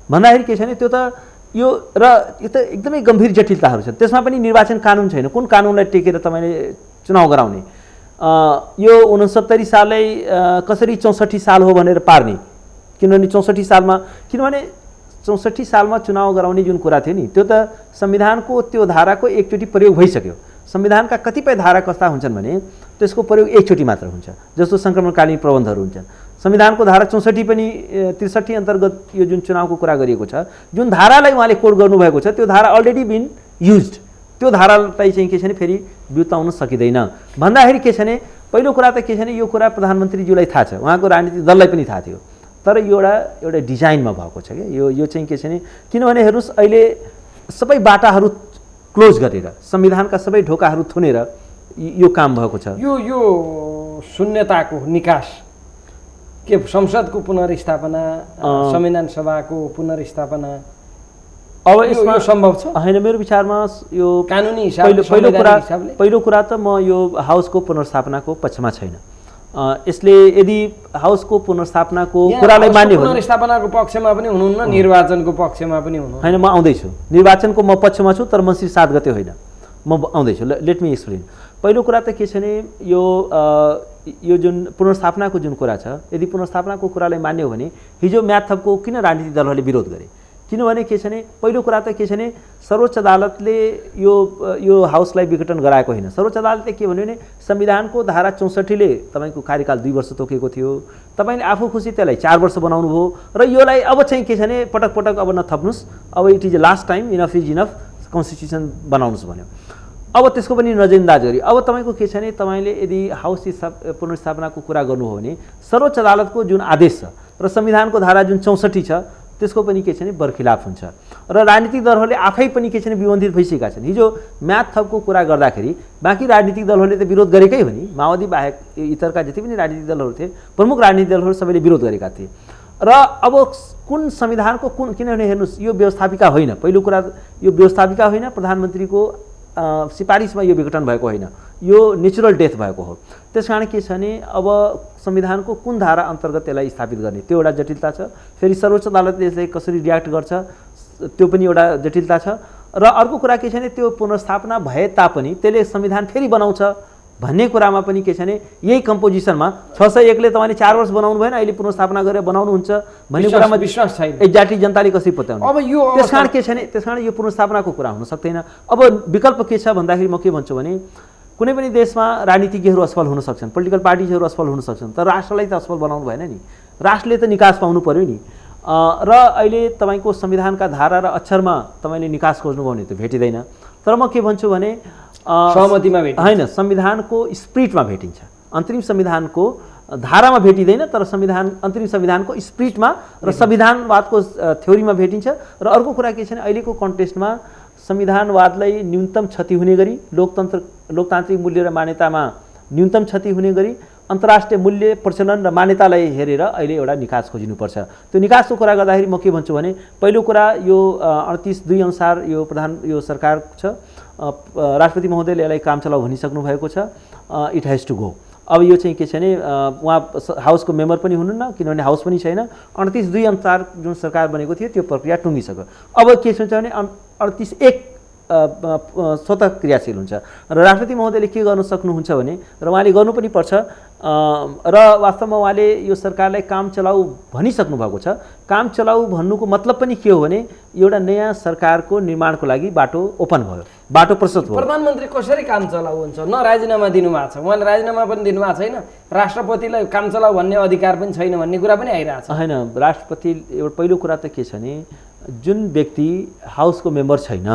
Speaker 2: भन्दाखेरि के छ भने त्यो त यो त एकदमै गम्भीर जटिलताहरू छन्। त्यसमा पनि निर्वाचन कानुन छैन, कुन कानुनलाई टेकेर तपाईँले चुनाव गराउने। यो 69 साललाई कसरी 64 साल हो भनेर पार्ने, किनभने 64 सालमा किनभने 64 सालमा चुनाव गराउने जुन कुरा थियो नि त्यो त संविधानको त्यो धाराको एकचोटि प्रयोग भइसक्यो। संविधानका कतिपय धारा कस्ता हुन्छन् भने त्यसको प्रयोग एकचोटि मात्र हुन्छ, जस्तो सङ्क्रमणकालीन प्रबन्धहरू हुन्छन्। संविधानको धारा 64 पनि 63 अन्तर्गत यो जुन चुनावको कुरा गरिएको छ, जुन धारालाई उहाँले कोड गर्नुभएको छ त्यो धारा अलरेडी बिन युज्ड, त्यो धारालाई चाहिँ के छ भने फेरि बिउताउन सकिँदैन। भन्दाखेरि के छ भने पहिलो कुरा त के छ भने यो कुरा प्रधानमन्त्रीज्यूलाई थाहा छ, उहाँको राजनीतिक दललाई पनि थाहा थियो, तर यो एउटा डिजाइनमा भएको छ क्या। यो चाहिँ के छ भने किनभने हेर्नुहोस् अहिले सबै बाटाहरू क्लोज गरेर संविधानका सबै ढोकाहरू थुनेर यो काम भएको छ।
Speaker 1: यो शून्यताको निकास के संसदको पुनर्स्थापना, संविधान सभाको पुनर्स्थापना
Speaker 2: अब
Speaker 1: यसमा सम्भव छ
Speaker 2: होइन? मेरो विचारमा यो
Speaker 1: कानुनी हिसाबले
Speaker 2: पहिलो कुरा त म यो हाउसको पुनर्स्थापनाको पक्षमा छैन। यसले यदि हाउसको पुनर्स्थापनाको कुरालाई मान्यो भने
Speaker 1: पुनर्स्थापनाको पक्षमा पनि हुनुहुन्न, निर्वाचनको पक्षमा पनि हुनुहुन्न।
Speaker 2: होइन, म आउँदैछु, निर्वाचनको म पक्षमा छु, तर मङ्सिर 7 गते होइन, म आउँदैछु। Let me explain. पहिलो कुरा त के छ भने यो जुन पुनर्स्थापनाको जुन कुरा छ, यदि पुनर्स्थापनाको कुरालाई मान्यो भने हिजो म्याद थपको किन राजनीतिक दलहरूले विरोध गरे? किनभने के छ भने पहिलो कुरा त के छ भने सर्वोच्च अदालतले यो हाउसलाई विघटन गराएको होइन। सर्वोच्च अदालतले के भन्यो भने संविधानको धारा 64ले तपाईँको कार्यकाल 2 वर्ष तोकेको थियो, तपाईँले आफू खुसी त्यसलाई 4 वर्ष बनाउनु भयो र योलाई अब चाहिँ के छ भने पटक पटक अब नथप्नुहोस्, अब it is last time, enough is enough, constitution बनाउनुहोस् भन्यो। अब त्यसको पनि नजरअन्दाज गरी अब तपाईँको के छ भने तपाईँले यदि हाउस पुनर्स्थापनाको कुरा गर्नु हो भने सर्वोच्च अदालतको जुन आदेश छ र संविधानको धारा जुन 64 छ त्यसको पनि के छ भने बरखिलाफ हुन्छ र राजनीतिक दलहरूले आफै पनि के छ भने विबन्धित भइसकेका छन्। हिजो म्याद थपको कुरा गर्दाखेरि बाँकी राजनीतिक दलहरूले त विरोध गरेकै हो नि, माओवादी बाहेक इतरका जति पनि राजनीतिक दलहरू थिए, प्रमुख राजनीतिक दलहरू सबैले विरोध गरेका थिए। र अब कुन संविधानको किनभने हेर्नुहोस् यो व्यवस्थापिका होइन, पहिलो कुरा यो व्यवस्थापिका होइन, प्रधानमन्त्रीको सिफारिसमा यो विघटन भएको होइन, यो नेचुरल डेथ भएको हो। त्यसकारण के छ भने अब संविधानको कुन धारा अन्तर्गत यसलाई स्थापित गर्ने त्यो एउटा जटिलता छ। फेरि सर्वोच्च अदालतले यसलाई कसरी रियाक्ट गर्छ त्यो पनि एउटा जटिलता छ। र अर्को कुरा के छ भने त्यो पुनर्स्थापना भए तापनि त्यसले संविधान फेरि बनाउँछ भन्ने कुरामा पनि के छ भने यही कम्पोजिसनमा 601ले तपाईँले 4 वर्ष बनाउनु भएन, अहिले पुनर्स्थापना गरेर बनाउनुहुन्छ भन्ने कुरामा
Speaker 1: विश्वास छैन।
Speaker 2: एक्ज्याक्टली जनताले कसरी पत्याउनु?
Speaker 1: अब यो
Speaker 2: त्यसकारण के छ भने त्यसकारण यो पुनर्स्थापनाको कुरा हुन सक्दैन। अब विकल्प के छ भन्दाखेरि म के भन्छु भने कुनै पनि देशमा राजनीतिज्ञहरू असफल हुन सक्छन्, पोलिटिकल पार्टिजहरू असफल हुन सक्छन्, तर राष्ट्रलाई त असफल बनाउनु भएन नि, राष्ट्रले त निकास पाउनु पर्यो नि। र अहिले तपाईँको संविधानका धारा र अक्षरमा तपाईँले निकास खोज्नुभयो भने त भेटिँदैन। तर म के भन्छु भने
Speaker 1: सहमतिमा भेटिन्छ
Speaker 2: होइन, संविधानको स्पिरिटमा भेटिन्छ। अन्तरिम संविधानको धारामा भेटिँदैन, तर अन्तरिम संविधानको स्पिरिटमा र संविधानवादको थ्योरीमा भेटिन्छ। र अर्को कुरा के छ भने अहिलेको कन्टेक्स्टमा संविधानवादलाई न्यूनतम क्षति हुने गरी, लोकतान्त्रिक मूल्य र मान्यतामा न्यूनतम क्षति हुने गरी अन्तर्राष्ट्रिय मूल्य प्रचलन र मान्यतालाई हेरेर अहिले एउटा निकास खोजिनुपर्छ। त्यो निकासको कुरा गर्दाखेरि म के भन्छु भने पहिलो कुरा यो 38(2) अनुसार यो सरकार छ, राष्ट्रपति महोदयले यसलाई काम चलाऊ भनिसक्नु भएको छ, इट हेज टु गो। अब यो चाहिँ के छ भने उहाँ हाउसको मेम्बर पनि हुनुहुन्न, किनभने हाउस पनि छैन। 38(2) अनुसार जुन सरकार बनेको थियो त्यो प्रक्रिया टुङ्गिसक्यो। अब के सोच्छ भने 38(1) स्वतः क्रियाशील हुन्छ र राष्ट्रपति महोदयले के गर्न सक्नुहुन्छ भने र उहाँले गर्नु पनि पर्छ र वास्तवमा उहाँले यो सरकारलाई काम चलाऊ भनिसक्नु भएको छ। काम चलाऊ भन्नुको मतलब पनि के हो भने एउटा नयाँ सरकारको निर्माणको लागि बाटो ओपन भयो, बाटो प्रशस्त भयो।
Speaker 1: प्रधानमन्त्री कसरी काम चलाऊ हुन्छ? न राजीनामा दिनुभएको छ, उहाँले राजीनामा पनि दिनुभएको छैन, राष्ट्रपतिलाई काम चलाऊ भन्ने अधिकार पनि छैन भन्ने कुरा पनि आइरहेको छ।
Speaker 2: होइन, राष्ट्रपति एउटा पहिलो कुरा त के छ भने जुन व्यक्ति हाउसको मेम्बर छैन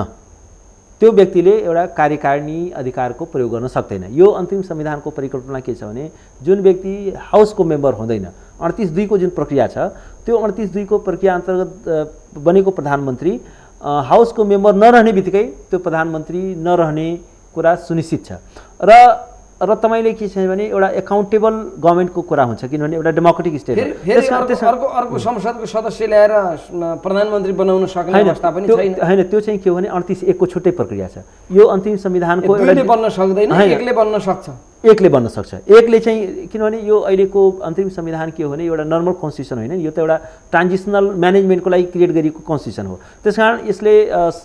Speaker 2: त्यो व्यक्तिले एउटा कार्यकारिणी अधिकारको प्रयोग गर्न सक्दैन। यो अन्तिम संविधानको परिकल्पना के छ भने जुन व्यक्ति हाउसको मेम्बर हुँदैन, 38(2) को जुन प्रक्रिया छ त्यो 38(2) को प्रक्रिया अन्तर्गत बनेको प्रधानमन्त्री हाउसको मेम्बर नरहने बित्तिकै त्यो प्रधानमन्त्री नरहने कुरा सुनिश्चित छ। र तपाईँले के छ भने एउटा एकाउन्टेबल गभर्मेन्टको कुरा हुन्छ, किनभने एउटा डेमोक्रेटिक स्टेट हो।
Speaker 1: अर्को संसदको सदस्य ल्याएर प्रधानमन्त्री बनाउन सक्ने अवस्था पनि छैन।
Speaker 2: होइन, त्यो चाहिँ के हो भने 38(1) को छुट्टै प्रक्रिया छ। यो अन्तिम संविधानको
Speaker 1: दुईले बन्न सक्दैन, एकले बन्न सक्छ।
Speaker 2: एकले बन्न सक्छ। एकले चाहिँ किनभने यो अहिलेको अन्तिम संविधान के हो भने एउटा नर्मल कन्स्टिट्युसन होइन, यो त एउटा ट्रान्जिसनल म्यानेजमेन्टको लागि क्रिएट गरिएको कन्स्टिट्युसन हो। त्यसकारण यसले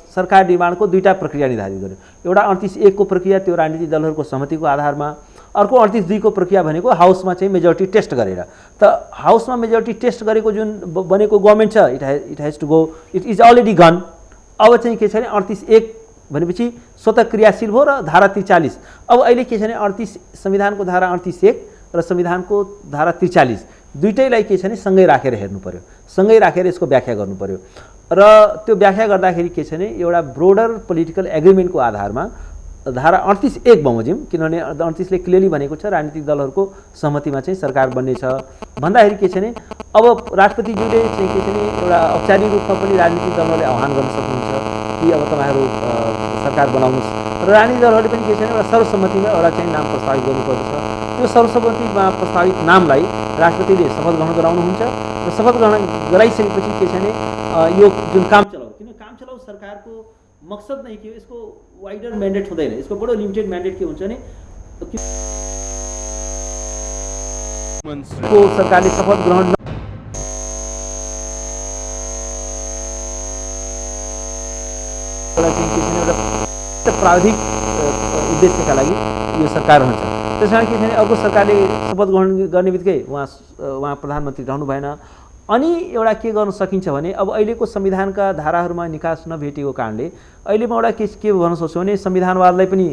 Speaker 2: सरकार निर्माणको 2टा प्रक्रिया निर्धारित गर्यो। एउटा 38(1) को प्रक्रिया त्यो राजनीतिक दलहरूको सहमतिको आधारमा, अर्को 38(2) को प्रक्रिया भनेको हाउसमा चाहिँ मेजोरिटी टेस्ट गरेर। त हाउसमा मेजोरिटी टेस्ट गरेको जुन बनेको गभर्मेन्ट छ it has to go, it is already gone. अब चाहिँ के छ भने 38(1) भनेपछि स्वतः क्रियाशील भयो र धारा 43। अब अहिले के छ भने संविधानको धारा 38(1) र संविधानको धारा 43 दुईटैलाई के छ भने सँगै राखेर हेर्नु पर्यो, सँगै राखेर यसको व्याख्या गर्नु पर्यो। र त्यो व्याख्या गर्दाखेरि के छ भने एउटा ब्रोडर पोलिटिकल एग्रिमेन्टको आधारमा धारा 38(1) बमोजिम, किनभने 38ले क्लियरली भनेको छ राजनीतिक दलहरूको सहमतिमा चाहिँ सरकार बन्ने छ भन्दाखेरि के छ भने अब राष्ट्रपतिज्यूले चाहिँ के छ भने एउटा औपचारिक रूपमा पनि राजनीतिक दलहरूले आह्वान गर्न सक्नुहुन्छ कि अब तपाईँहरू सरकार बनाउनुहोस् र राजनीतिक दलहरूले पनि के छ भने एउटा सर्वसम्मतिमा एउटा चाहिँ नाम प्रस्तावित गर्नुपर्दछ। त्यो सर्वसम्मतिमा प्रस्तावित नामलाई राष्ट्रपतिले शपथ ग्रहण गराउनुहुन्छ र शपथ ग्रहण गराइसकेपछि के छ भने यो जुन काम चलाऊ, किन काम चलाऊ सरकारको मकसद नै के हो, यसको वाइडर म्यान्डेट हुँदैन, यसको बडो लिमिटेड म्यान्डेट के हुन्छ भने को सरकारले शपथ ग्रहण प्राविधिक उद्देश्यका लागि यो सरकार रहन्छ। त्यस कारण के छ भने अर्को सरकारले शपथ ग्रहण गर्ने बित्तिकै उहाँ प्रधानमन्त्री रहनु भएन। अनि एउटा के गर्न सकिन्छ भने अब अहिलेको संविधानका धाराहरूमा निकास नभेटिएको कारणले अहिले म एउटा के भन्न सक्छु भने संविधानवादलाई पनि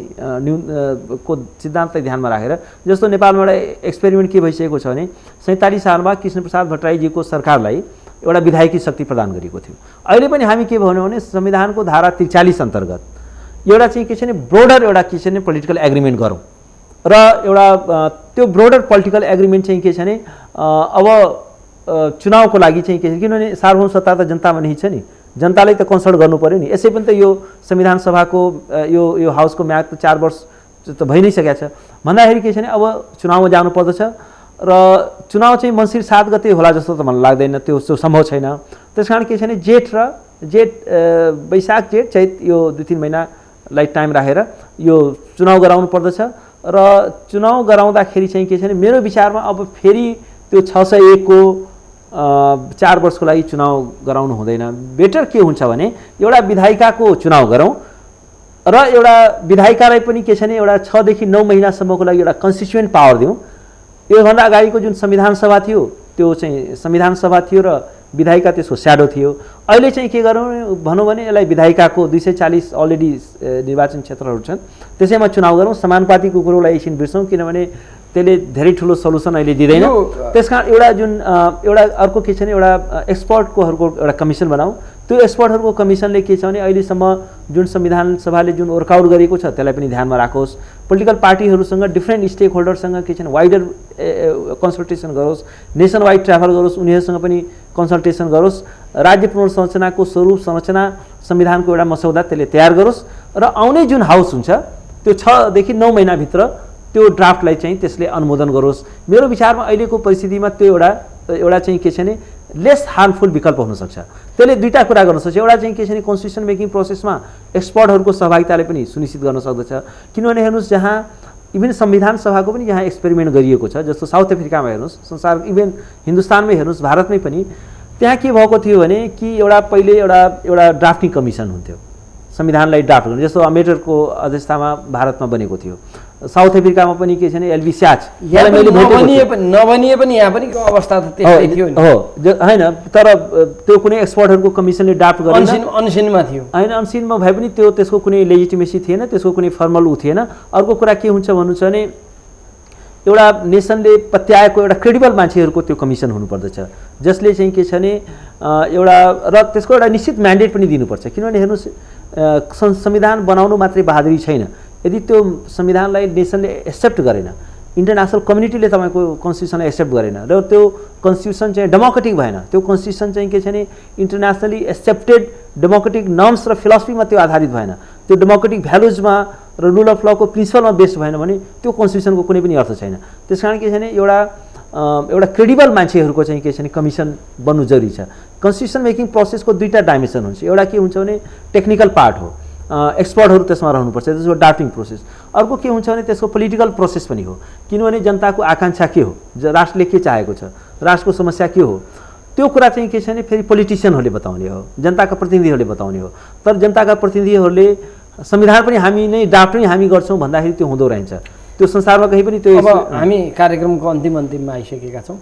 Speaker 2: को सिद्धान्तलाई ध्यानमा राखेर जस्तो नेपालमा एउटा एक्सपेरिमेन्ट के भइसकेको छ भने 47 सालमा कृष्णप्रसाद भट्टराईजीको सरकारलाई एउटा विधायकी शक्ति प्रदान गरिएको थियो। अहिले पनि हामी के भन्यौँ भने संविधानको धारा 43 अन्तर्गत एउटा चाहिँ के छ भने ब्रोडर एउटा के छ भने पोलिटिकल एग्रिमेन्ट गरौँ र एउटा त्यो ब्रोडर पोलिटिकल एग्रिमेन्ट चाहिँ के छ भने अब चुनावको लागि चाहिँ के छ किनभने सार्वभौम सत्ता त जनतामा नै छ नि, जनतालाई त कन्सल्ट गर्नु पर्यो नि। यसै पनि त यो संविधान सभाको यो हाउसको म्याद त 4 वर्ष त भइ नै सकेको छ भन्दाखेरि के छ भने अब चुनावमा जानु पर्दछ र चुनाव चाहिँ मङ्सिर 7 गते होला जस्तो त मलाई लाग्दैन, त्यो सम्भव छैन। त्यस कारण के छ भने वैशाख जेठ चैत यो 2-3 महिनालाई टाइम राखेर यो चुनाव गराउनु पर्दछ र चुनाव गराउँदाखेरि चाहिँ के छ भने मेरो विचारमा अब फेरि त्यो 601 को 4 वर्षको लागि चुनाव गराउनु हुँदैन। बेटर के हुन्छ भने एउटा विधायिकाको चुनाव गरौँ र एउटा विधायिकालाई पनि के छ भने एउटा 6 देखि 9 महिनासम्मको लागि एउटा कन्स्टिट्युएन्ट पावर दिउँ। योभन्दा अगाडिको जुन संविधान सभा थियो त्यो चाहिँ संविधान सभा थियो र विधायिका त्यसको स्याडो थियो। अहिले चाहिँ के गरौँ भनौँ भने यसलाई विधायिकाको 240 अलरेडी निर्वाचन क्षेत्रहरू छन् त्यसैमा चुनाव गरौँ। समानुपातिको कुरोलाई एकछिन बिर्सौँ किनभने त्यसले धेरै ठुलो सल्युसन अहिले दिँदैन। त्यसकारण एउटा जुन एउटा अर्को के छ भने एउटा एक्सपर्टकोहरूको एउटा कमिसन बनाऊ। त्यो एक्सपर्टहरूको कमिसनले के छ भने अहिलेसम्म जुन संविधान सभाले जुन वर्कआउट गरेको छ त्यसलाई पनि ध्यानमा राखोस्। पोलिटिकल पार्टीहरूसँग डिफ्रेन्ट स्टेक होल्डरसँग के छ भने वाइडर कन्सल्टेसन गरोस्, नेसन वाइड ट्राभल गरोस्, उनीहरूसँग पनि कन्सल्टेसन गरोस्। राज्य पुनर्संरचनाको स्वरूप संरचना संविधानको एउटा मसौदा त्यसले तयार गरोस् र आउने जुन हाउस हुन्छ त्यो 6 देखि 9 महिनाभित्र त्यो ड्राफ्टलाई चाहिँ त्यसले अनुमोदन गरोस्। मेरो विचारमा अहिलेको परिस्थितिमा त्यो एउटा चाहिँ के छ भने लेस हार्मफुल विकल्प हुनसक्छ। त्यसले दुईटा कुरा गर्न सक्छ। एउटा चाहिँ के छ भने कन्स्टिट्युसन मेकिङ प्रोसेसमा एक्सपर्टहरूको सहभागिताले पनि सुनिश्चित गर्न सक्दछ। किनभने हेर्नुहोस् जहाँ इभन संविधान सभाको पनि यहाँ एक्सपेरिमेन्ट गरिएको छ जस्तो साउथ अफ्रिकामा हेर्नुहोस्, संसार इभन हिन्दुस्तानमै हेर्नुहोस्, भारतमै पनि त्यहाँ के भएको थियो भने कि पहिले एउटा ड्राफ्टिङ कमिसन हुन्थ्यो संविधानलाई ड्राफ्ट गर्ने, जस्तो अम्बेडकरको अध्यक्षतामा भारतमा बनेको थियो। साउथ अफ्रिकामा पनि के छ भने एलबी स्याच
Speaker 1: नबनिए पनि यहाँ पनि अवस्था त त्यस्तै थियो
Speaker 2: हो हैन, तर त्यो कुनै एक्सपर्टहरूको कमिसनले ड्राफ्ट गरेन,
Speaker 1: अनसिनमा थियो
Speaker 2: हैन। अनसिनमा भए पनि त्यसको कुनै लेजिटिमेसी थिएन, त्यसको कुनै फर्मल थिएन। अर्को कुरा के हुन्छ भन्नु छ भने एउटा नेसनले पत्याएको एउटा क्रेडिबल मान्छेहरूको त्यो कमिसन हुनुपर्दछ जसले चाहिँ के छ भने एउटा र त्यसको एउटा निश्चित म्यान्डेट पनि दिनुपर्छ। किनभने हेर्नुहोस् संविधान बनाउनु मात्रै बहादुरी छैन, यदि त्यो संविधानलाई नेसनले एक्सेप्ट गरेन, इन्टरनेसनल कम्युनिटीले तपाईँको कन्स्टिट्युसनलाई एक्सेप्ट गरेन र त्यो कन्स्टिट्युसन चाहिँ डेमोक्रेटिक भएन, त्यो कन्स्टिट्युसन चाहिँ के छ भने इन्टरनेसनली एक्सेप्टेड डेमोक्रेटिक नर्म्स र फिलोसफीमा त्यो आधारित भएन, त्यो डेमोक्रेटिक भ्यालुजमा र रुल अफ लको प्रिन्सिपलमा बेस्ड भएन भने त्यो कन्स्टिट्युसनको कुनै पनि अर्थ छैन। त्यस कारण के छ भने एउटा क्रेडिबल मान्छेहरूको चाहिँ के छ भने कमिसन बन्नु जरुरी छ। कन्स्टिट्युसन मेकिङ प्रोसेसको दुईटा डाइमेन्सन हुन्छ। एउटा के हुन्छ भने टेक्निकल पार्ट हो, एक्सपर्टहरू त्यसमा रहनुपर्छ, त्यसको ड्राफ्टिङ प्रोसेस। अर्को के हुन्छ भने त्यसको पोलिटिकल प्रोसेस पनि हो, किनभने जनताको आकाङ्क्षा के हो, राष्ट्रले के चाहेको छ, राष्ट्रको समस्या के हो, त्यो कुरा चाहिँ के छ भने फेरि पोलिटिसियनहरूले बताउने हो, जनताका प्रतिनिधिहरूले बताउने हो। तर जनताका प्रतिनिधिहरूले संविधान पनि हामी नै ड्राफ्ट नै हामी गर्छौँ भन्दाखेरि त्यो हुँदो रहेछ। त्यो संसारमा कहीँ पनि त्यो
Speaker 1: अब हामी कार्यक्रमको अन्तिममा आइसकेका छौँ।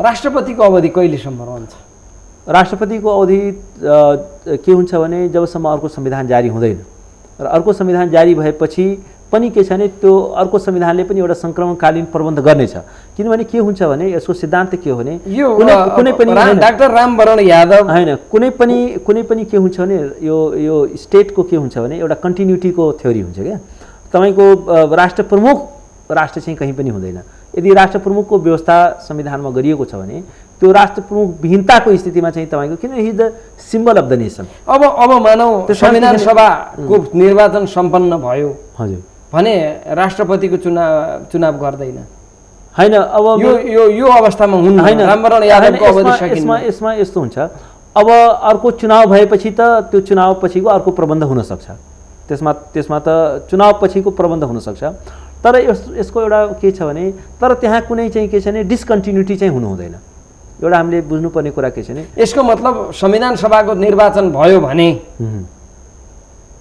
Speaker 1: राष्ट्रपतिको अवधि कहिलेसम्म रहन्छ?
Speaker 2: राष्ट्रपतिको अवधि के हुन्छ भने जबसम्म अर्को संविधान जारी हुँदैन र अर्को संविधान जारी भएपछि पनि के छ भने त्यो अर्को संविधानले पनि एउटा संक्रमणकालीन प्रबन्ध गर्नेछ। किनभने के हुन्छ भने यसको सिद्धान्त के हो भने कुनै पनि
Speaker 1: डाक्टर रामवरण यादव
Speaker 2: हैन, कुनै पनि के हुन्छ भने यो स्टेटको के हुन्छ भने एउटा कन्टिन्युटीको थ्योरी हुन्छ क्या। तपाईँको राष्ट्र प्रमुख राष्ट्र चाहिँ कहीँ पनि हुँदैन। यदि राष्ट्र प्रमुखको व्यवस्था संविधानमा गरिएको छ भने त्यो राष्ट्र प्रमुख विहीनताको स्थितिमा चाहिँ तपाईँको किन he the symbol of the nation.
Speaker 1: अब मानौ संविधान सभाको निर्वाचन सम्पन्न भयो
Speaker 2: हजुर
Speaker 1: भने राष्ट्रपतिको चुनाव गर्दैन
Speaker 2: हैन। अब
Speaker 1: यो अवस्थामा हुन्न हैन। रामवरण यादवको अवधि सकिन्छ।
Speaker 2: यसमा यस्तो हुन्छ, अब अर्को चुनाव भएपछि त त्यो चुनाव पछिको अर्को प्रबन्ध हुन सक्छ, त्यसमा त चुनाव पछिको प्रबन्ध हुन सक्छ। तर यसको एउटा के छ भने तर त्यहाँ कुनै चाहिँ के छ भने डिस्कन्टिन्युटी चाहिँ हुनु हुँदैन। एउटा हामीले बुझ्नुपर्ने कुरा के छ भने
Speaker 1: यसको मतलब संविधान सभाको निर्वाचन भयो भने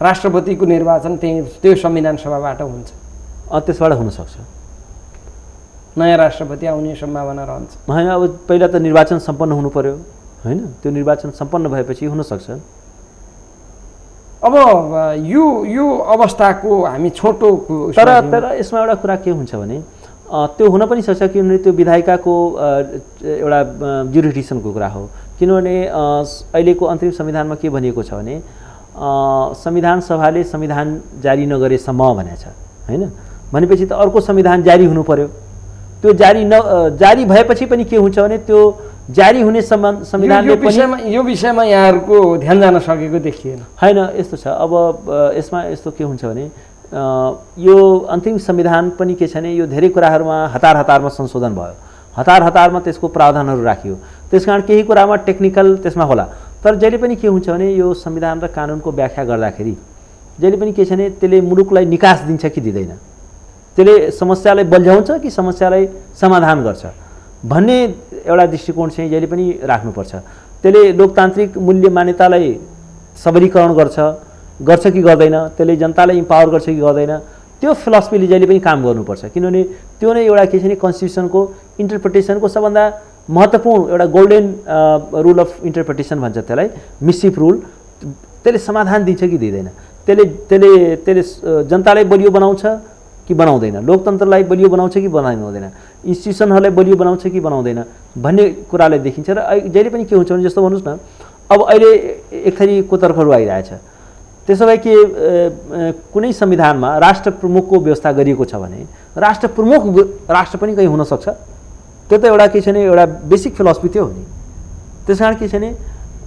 Speaker 1: राष्ट्रपतिको निर्वाचन त्यो संविधान सभाबाट हुन्छ।
Speaker 2: त्यसबाट हुनसक्छ।
Speaker 1: नयाँ राष्ट्रपति आउने सम्भावना रहन्छ।
Speaker 2: होइन, अब पहिला त निर्वाचन सम्पन्न हुनु पर्यो होइन, त्यो निर्वाचन सम्पन्न भएपछि हुनसक्छ।
Speaker 1: अब यो अवस्थाको हामी छोटो
Speaker 2: तर यसमा एउटा कुरा के हुन्छ भने त्यो हुन पनि सक्छ, किनभने त्यो विधायिकाको एउटा जुरिडिक्सनको कुरा हो। किनभने अहिलेको अन्तरिम संविधानमा के भनिएको छ भने संविधान सभाले संविधान जारी नगरेसम्म भनेको छ होइन। भनेपछि त अर्को संविधान जारी हुनु पर्यो। त्यो जारी भएपछि पनि के हुन्छ भने त्यो जारी हुने संविधानले पनि
Speaker 1: यो विषयमा यहाँहरूको ध्यान जान सकेको देखिएन
Speaker 2: होइन। यस्तो छ, अब यसमा यस्तो के हुन्छ भने यो अन्तिम संविधान पनि के छ भने यो धेरै कुराहरूमा हतारमा संशोधन भयो, हतारमा त्यसको प्रावधानहरू राखियो। त्यसकारण केही कुरामा टेक्निकल त्यसमा होला, तर जहिले पनि के हुन्छ भने यो संविधान र कानुनको व्याख्या गर्दाखेरि जहिले पनि के छ भने त्यसले मुलुकलाई निकास दिन्छ कि दिँदैन, त्यसले समस्यालाई बल्झाउँछ कि समस्यालाई समाधान गर्छ भन्ने एउटा दृष्टिकोण चाहिँ जहिले पनि राख्नुपर्छ। त्यसले लोकतान्त्रिक मूल्य मान्यतालाई सबलीकरण गर्छ कि गर्दैन, त्यसले जनतालाई इम्पावर गर्छ कि गर्दैन, त्यो फिलोसफीले जहिले पनि काम गर्नुपर्छ। किनभने त्यो नै एउटा के छ भने कन्स्टिट्युसनको इन्टरप्रिटेसनको सबभन्दा महत्त्वपूर्ण एउटा गोल्डन रुल अफ इन्टरप्रिटेसन भन्छ त्यसलाई, मिसिफ रुल। त्यसले समाधान दिन्छ कि दिँदैन, त्यसले जनतालाई बलियो बनाउँछ कि बनाउँदैन, लोकतन्त्रलाई बलियो बनाउँछ कि बनाउँदैन, इन्स्टिट्युसनहरूलाई बलियो बनाउँछ कि बनाउँदैन भन्ने कुरालाई देखिन्छ। र जहिले पनि के हुन्छ भने जस्तो भन्नुहोस् न, अब अहिले एक थरी कुतर्कहरू आइरहेछ, त्यसो भए के कुनै संविधानमा राष्ट्र प्रमुखको व्यवस्था गरिएको छ भने राष्ट्र प्रमुख राष्ट्र पनि कहीँ हुनसक्छ। त्यो त एउटा के छ भने एउटा बेसिक फिलोसफी त्यो हो नि। त्यस कारण के छ भने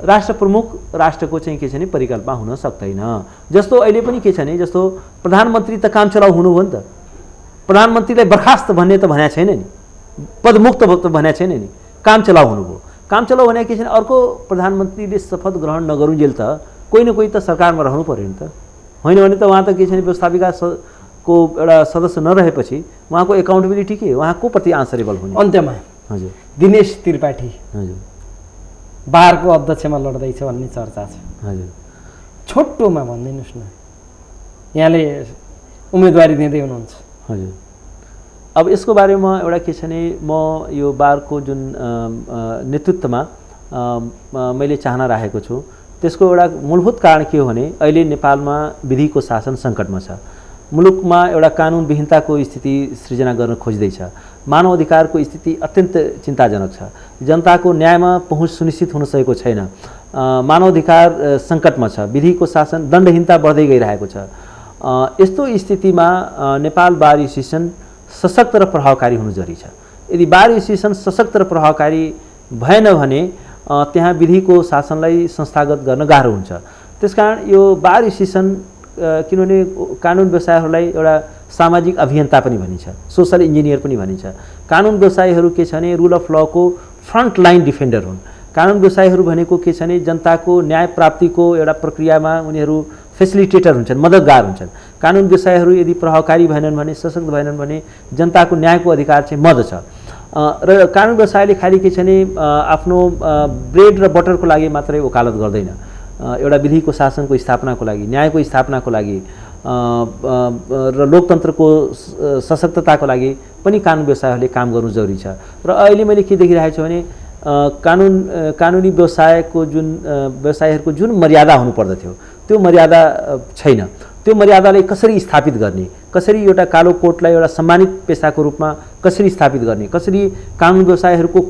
Speaker 2: राष्ट्र प्रमुख राष्ट्रको चाहिँ के छ भने परिकल्पना हुन सक्दैन। जस्तो अहिले पनि के छ भने जस्तो प्रधानमन्त्री त काम चलाउ हुनुभयो नि त, प्रधानमन्त्रीलाई बर्खास्त भन्ने त भनेको छैन नि, पदमुक्त भनेको छैन नि, काम चलाउ हुनुभयो। काम चलाउ भने के छ भने अर्को प्रधानमन्त्रीले शपथ ग्रहण नगरुन्जेल त कोही न कोही त सरकारमा रहनु पर्यो नि त, होइन भने त उहाँ त के छ भने व्यवस्थापिकाको एउटा सदस्य नरहेपछि उहाँको एकाउन्टेबिलिटी के, उहाँ को प्रति आन्सरेबल हुने।
Speaker 1: अन्त्यमा
Speaker 2: हजुर
Speaker 1: दिनेश त्रिपाठी
Speaker 2: हजुर
Speaker 1: बारको अध्यक्षमा लड्दैछ भन्ने चर्चा छ।
Speaker 2: हजुर
Speaker 1: छोटोमा भनिदिनुहोस् न, यहाँले उम्मेदवारी दिँदै हुनुहुन्छ।
Speaker 2: हजुर अब यसको बारेमा एउटा के छ भने म यो बारको जुन नेतृत्वमा मैले चाहना राखेको छु त्यसको एउटा मूलभूत कारण के हो भने अहिले नेपालमा विधिको शासन सङ्कटमा छ, मुलुकमा एउटा कानुनविहीनताको स्थिति सृजना गर्न खोज्दैछ, मानव अधिकारको स्थिति अत्यन्त चिन्ताजनक छ, जनताको न्यायमा पहुँच सुनिश्चित हुन सकेको छैन, मानव अधिकार सङ्कटमा छ, विधिको शासन दण्डहीनता बढ्दै गइरहेको छ। यस्तो स्थितिमा नेपाल बार एसोसिएसन सशक्त र प्रभावकारी हुनु जरुरी छ। यदि बार एसोसिएसन सशक्त र प्रभावकारी भएन भने त्यहाँ विधिको शासनलाई संस्थागत गर्न गाह्रो हुन्छ। त्यसकारण यो बार एसोसिएसन किनभने कानुन व्यवसायहरूलाई एउटा सामाजिक अभियन्ता पनि भनिन्छ, सोशल इन्जिनियर पनि भनिन्छ। कानुन व्यवसायीहरू के छ भने रुल अफ लको फ्रन्ट लाइन डिफेन्डर हुन्। कानुन व्यवसायीहरू भनेको के छ भने जनताको न्याय प्राप्तिको एउटा प्रक्रियामा उनीहरू फेसिलिटेटर हुन्छन्, मद्दतगार हुन्छन्। कानुन व्यवसायीहरू यदि प्रभावकारी भएनन् भने, सशक्त भएनन् भने जनताको न्यायको अधिकार चाहिँ मद्दत छ। र कानुन व्यवसायले खालि के छ भने आफ्नो ब्रेड र बटरको लागि मात्रै वकालत गर्दैन, एउटा विधिको शासनको स्थापनाको लागि, न्यायको स्थापनाको लागि र लोकतन्त्रको सशक्तताको लागि पनि कानुन व्यवसायहरूले काम गर्नु जरुरी छ। र अहिले मैले के देखिरहेको छु भने कानुनी व्यवसायको व्यवसायीहरूको जुन मर्यादा हुनुपर्दथ्यो त्यो मर्यादा छैन। त्यो मर्यादालाई कसरी स्थापित गर्ने, कसरी एउटा कालो कोटलाई एउटा सम्मानित पेसाको रूपमा कसरी स्थापित गर्ने, कसरी कानुन व्यवसायीहरूको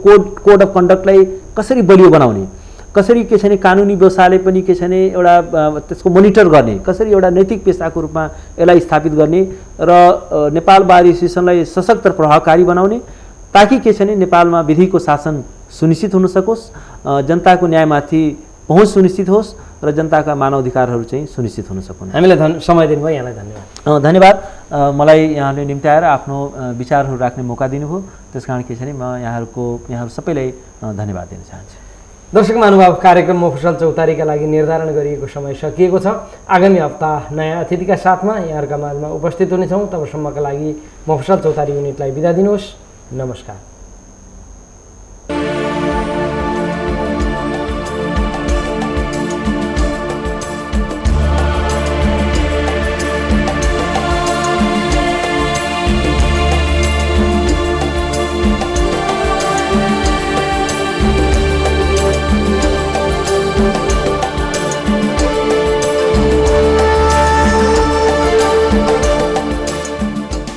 Speaker 2: कोड अफ कन्डक्टलाई कसरी बलियो बनाउने, कसरी के छ भने कानुनी व्यवसायले पनि के छ भने एउटा त्यसको मोनिटर गर्ने, कसरी एउटा नैतिक पेसाको रूपमा यसलाई स्थापित गर्ने र नेपाल बार एसोसिएसनलाई सशक्त र प्रभावकारी बनाउने, ताकि के छ भने नेपालमा विधिको शासन सुनिश्चित हुन सकोस्, जनताको न्यायमाथि पहुँच सुनिश्चित होस् र जनताका मानव अधिकारहरू चाहिँ सुनिश्चित हुन सकुन्।
Speaker 1: हामीलाई समय दिनुभयो, यहाँलाई धन्यवाद।
Speaker 2: धन्यवाद। मलाई यहाँले निम्त्याएर आफ्नो विचारहरू राख्ने मौका दिनुभयो, त्यसकारण के छ भने म यहाँहरू सबैलाई धन्यवाद दिन चाहन्छु।
Speaker 1: दर्शक महानुभाव, कार्यक्रम मफसल चौतारीका लागि निर्धारण गरिएको समय सकिएको छ। आगामी हप्ता नयाँ अतिथिका साथमा यहाँहरूका माझमा उपस्थित हुनेछौँ। तबसम्मका लागि मफसल चौतारी युनिटलाई बिदा दिनुहोस्। नमस्कार।